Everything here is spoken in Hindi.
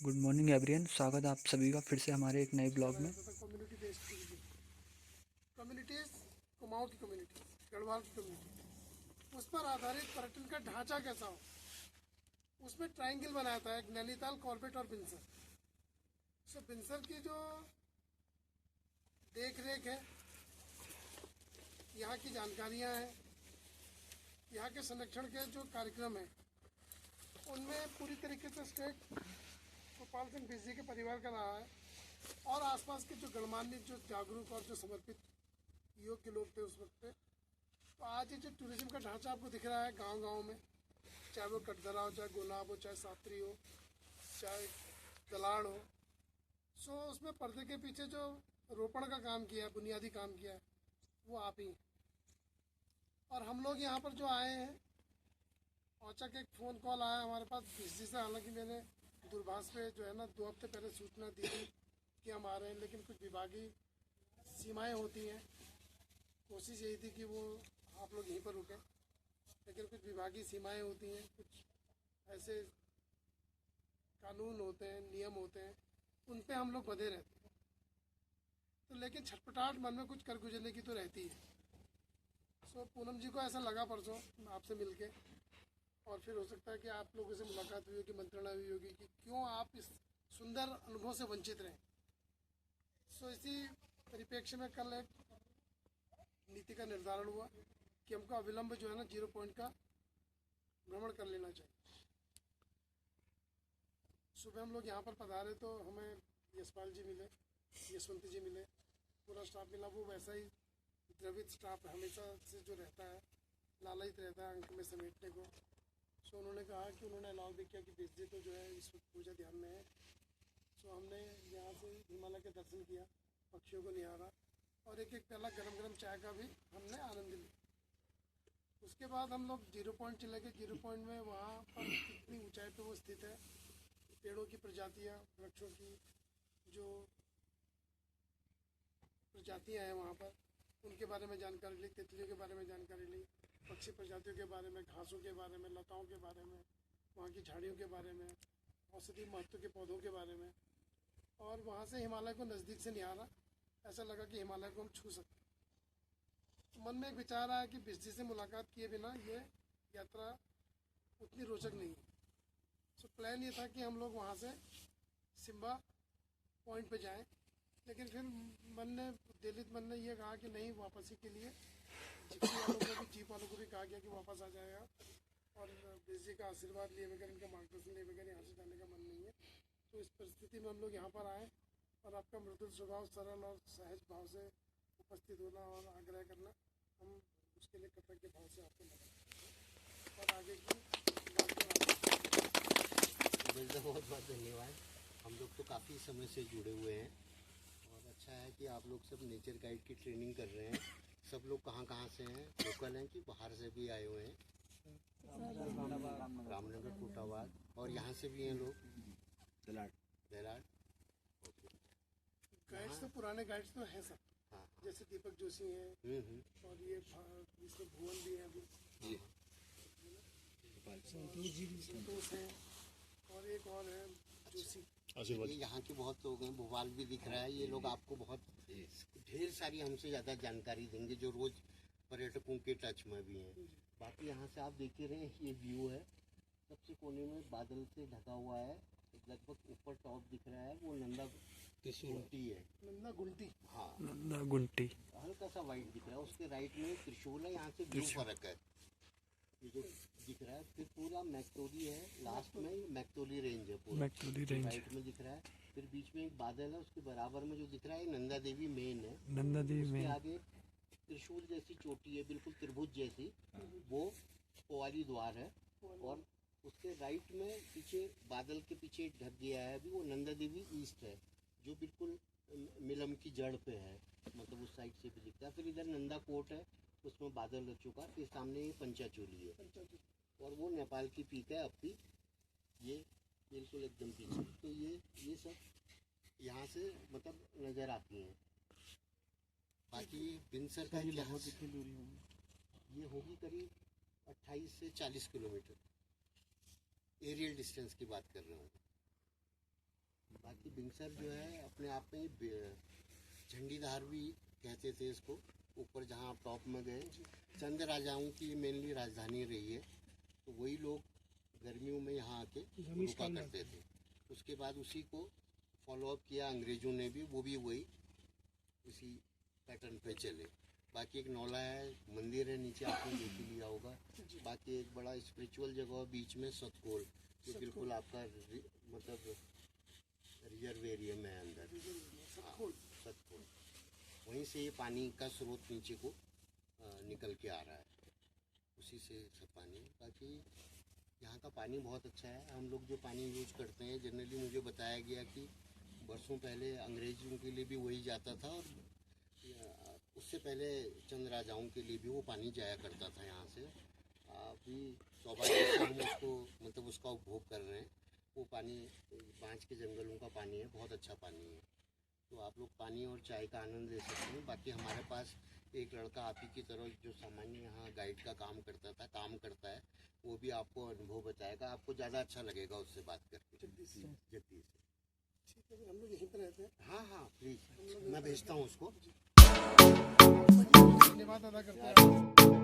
गुड मॉर्निंग एवरीवन, स्वागत है आप सभी का फिर से हमारे एक नए ब्लॉग में। कम्युनिटी बेस्ड कम्युनिटीज, कुमाऊं की कम्युनिटी, गढ़वाल की कम्युनिटी, उस पर आधारित पर्यटन का ढांचा कैसा हो, उसमें ट्रायंगल बनाया था एक नैनीताल, कॉर्बेट और बिनसर। सो बिनसर की जो देख रेख है, यहाँ की जानकारियाँ हैं, यहाँ के संरक्षण के जो कार्यक्रम हैं, उनमें पूरी तरीके से स्टेट गोपाल सिंह बिजी के परिवार का रहा है। और आसपास के जो गणमान्य, जो जागरूक और जो समर्पित योग्य लोग थे उस वक्त पे। तो आज ये जो टूरिज्म का ढांचा आपको दिख रहा है गांव-गांव में, चाहे वो कटघरा हो, चाहे गुलाब हो, चाहे सात्री हो, चाहे दलाड़ हो, सो उसमें पर्दे के पीछे जो रोपण का काम किया है, बुनियादी काम किया है, वो आप ही हैं। और हम लोग यहाँ पर जो आए हैं, औचक एक फ़ोन कॉल आया हमारे पास बिजली से। हालांकि मैंने दूरभाष पे जो है ना 2 हफ्ते पहले सूचना दी थी कि हम आ रहे हैं, लेकिन कुछ विभागीय सीमाएं होती हैं। कोशिश यही थी कि वो आप लोग यहीं पर रुकें, लेकिन कुछ विभागीय सीमाएं होती हैं, कुछ ऐसे कानून होते हैं, नियम होते हैं, उन पे हम लोग बंधे रहते हैं। तो लेकिन छटपटाहट मन में कुछ कर गुजरने की तो रहती है। सो पूनम जी को ऐसा लगा परसों आपसे मिलके, और फिर हो सकता है कि आप लोगों से मुलाकात हुई होगी, मंत्रणा हुई होगी कि क्यों आप इस सुंदर अनुभव से वंचित रहें। सो इसी परिप्रेक्ष्य में कल एक नीति का निर्धारण हुआ कि हमको अविलंब जो है ना 0 पॉइंट का भ्रमण कर लेना चाहिए। सुबह हम लोग यहाँ पर पधारे तो हमें यशपाल जी मिले, यशवंत जी मिले, पूरा स्टाफ मिला। वो वैसा ही द्रवित स्टाफ हमेशा से जो रहता है, लालयित रहता है अंक में समेटने को। सो उन्होंने कहा कि उन्होंने अलाउ भी किया कि बिजली तो जो है इस वक्त पूजा ध्यान में है। सो हमने यहाँ से हिमालय के दर्शन किया, पक्षियों को निहारा, और एक एक प्याला गरम गरम चाय का भी हमने आनंद लिया। उसके बाद हम लोग 0 पॉइंट चले गए। 0 पॉइंट में वहाँ पर कितनी ऊंचाई पे वो स्थित है, पेड़ों की प्रजातियाँ, वृक्षों की जो प्रजातियाँ हैं वहाँ पर, उनके बारे में जानकारी ली, तितलियों के बारे में जानकारी ली, पक्षी प्रजातियों के बारे में, घासों के बारे में, लताओं के बारे में, वहाँ की झाड़ियों के बारे में, औषधि महत्व के पौधों के बारे में। और वहाँ से हिमालय को नज़दीक से निहारा, ऐसा लगा कि हिमालय को हम छू सकते। तो मन में एक विचार आया कि बिजली से मुलाकात किए बिना ये यात्रा उतनी रोचक नहीं है। सो प्लान ये था कि हम लोग वहाँ से सिम्बा पॉइंट पे जाएं, लेकिन फिर दिलित मन ने ये कहा कि नहीं, वापसी के लिए जिप्सी वालों को भी, जीप वालों को भी कहा गया कि वापस आ जाएगा, और बिजली का आशीर्वाद लिए बगैर, इनका मार्गदर्शन लिए बगैर यहाँ से जाने का मन नहीं है। तो इस परिस्थिति में हम लोग यहाँ पर आए, और आपका मृदुल स्वभाव, सरल और सहज भाव से उपस्थित होना और आग्रह करना, हम उसके लिए कृतज्ञ भाव से आपको लगा। और आगे की बहुत बहुत धन्यवाद। हम लोग तो काफ़ी समय से जुड़े हुए हैं, और अच्छा है कि आप लोग सब नेचर गाइड की ट्रेनिंग कर रहे हैं। सब लोग कहाँ कहाँ से हैं, लोकल हैं कि बाहर से भी आए हुए हैं? रामनगर, कोटाबाग, और यहाँ से भी हैं लोग, दलाड़। गाइड्स तो पुराने गाइड्स तो हैं सब। हाँ, जैसे दीपक जोशी हैं, और ये इसमें भुवन भी है अभी, संतोष हैं, और एक और है जोशी। ये यहाँ के बहुत लोग हैं, भोपाल भी दिख रहा है। ये लोग आपको बहुत ढेर सारी हमसे ज़्यादा जानकारी देंगे, जो रोज़ पर्यटकों के टच में भी हैं। बाकी यहाँ से आप देखते रहे, ये व्यू है, सबसे कोने में बादल से ढका हुआ है, लगभग ऊपर टॉप दिख रहा है, वो नंदा गुंटी है। नंदा गुंटी, हाँ, नंदा गुंटी हल्का सा वाइट दिख रहा है। उसके राइट में त्रिशूल है, यहाँ से व्यू फर्क है, ये जो दिख रहा है। फिर पूरा मैक्टोली है, लास्ट में मैक्टोली रेंज है, पूरा मैक्टोली रेंज राइट में दिख रहा है। फिर बीच में एक बादल है, उसके बराबर में जो दिख रहा है नंदा देवी मेन है। नंदा देवी उसके में आगे त्रिशूल जैसी चोटी है, बिल्कुल त्रिभुज जैसी, वो पोवाली द्वार है। और उसके राइट में पीछे बादल के पीछे ढक गया है अभी, वो नंदा देवी ईस्ट है, जो बिल्कुल मिलम की जड़ पे है, मतलब उस साइड से भी दिखता है। फिर इधर नंदा कोट है, उसमें बादल रख चुका। फिर सामने ये पंचाचूली है, और वो नेपाल की पीक है अपी, ये बिल्कुल एकदम पीछे। तो ये सब यहाँ से मतलब नज़र आती हैं। बाकी बिनसर का इतिहास, ये होगी करीब 28 से 40 किलोमीटर, एरियल डिस्टेंस की बात कर रहे हूँ। बाकी बिंगसर जो है अपने आप में झंडीदार भी कहते थे इसको, ऊपर जहाँ आप टॉप में गए। चंद राजाओं की ये मेनली राजधानी रही है, तो वही लोग गर्मियों में यहाँ आके रुका करते थे। उसके बाद उसी को फॉलो अप किया अंग्रेज़ों ने भी, वो भी वही उसी पैटर्न पे चले। बाकी एक नौला है, मंदिर है नीचे, आपने देख ही लिया होगा। बाकी एक बड़ा स्पिरिचुअल जगह बीच में सतकोल, जो बिल्कुल आपका मतलब रिजर्व एरिया में है अंदर। सतकोल, वहीं से ये पानी का स्रोत नीचे को निकल के आ रहा है, उसी से सब पानी। बाकी यहाँ का पानी बहुत अच्छा है। हम लोग जो पानी यूज करते हैं जनरली, मुझे बताया गया कि बरसों पहले अंग्रेज़ों के लिए भी वही जाता था, और उससे पहले चंद राजाओं के लिए भी वो पानी जाया करता था यहाँ से। अभी सौभाग्य से हम उसको मतलब उसका उपभोग कर रहे हैं। वो पानी बांज के जंगलों का पानी है, बहुत अच्छा पानी है। तो आप लोग पानी और चाय का आनंद ले सकते हैं। बाकी हमारे पास एक लड़का आप ही की तरह जो सामान्य यहाँ गाइड का काम करता है, वो भी आपको अनुभव बताएगा। आपको ज़्यादा अच्छा लगेगा उससे बात करके। जद्दी से। ठीक है, हम लोग यहीं पे रहते हैं। हाँ हाँ प्लीज़, मैं भेजता हूँ उसको। धन्यवाद अदा करते हैं।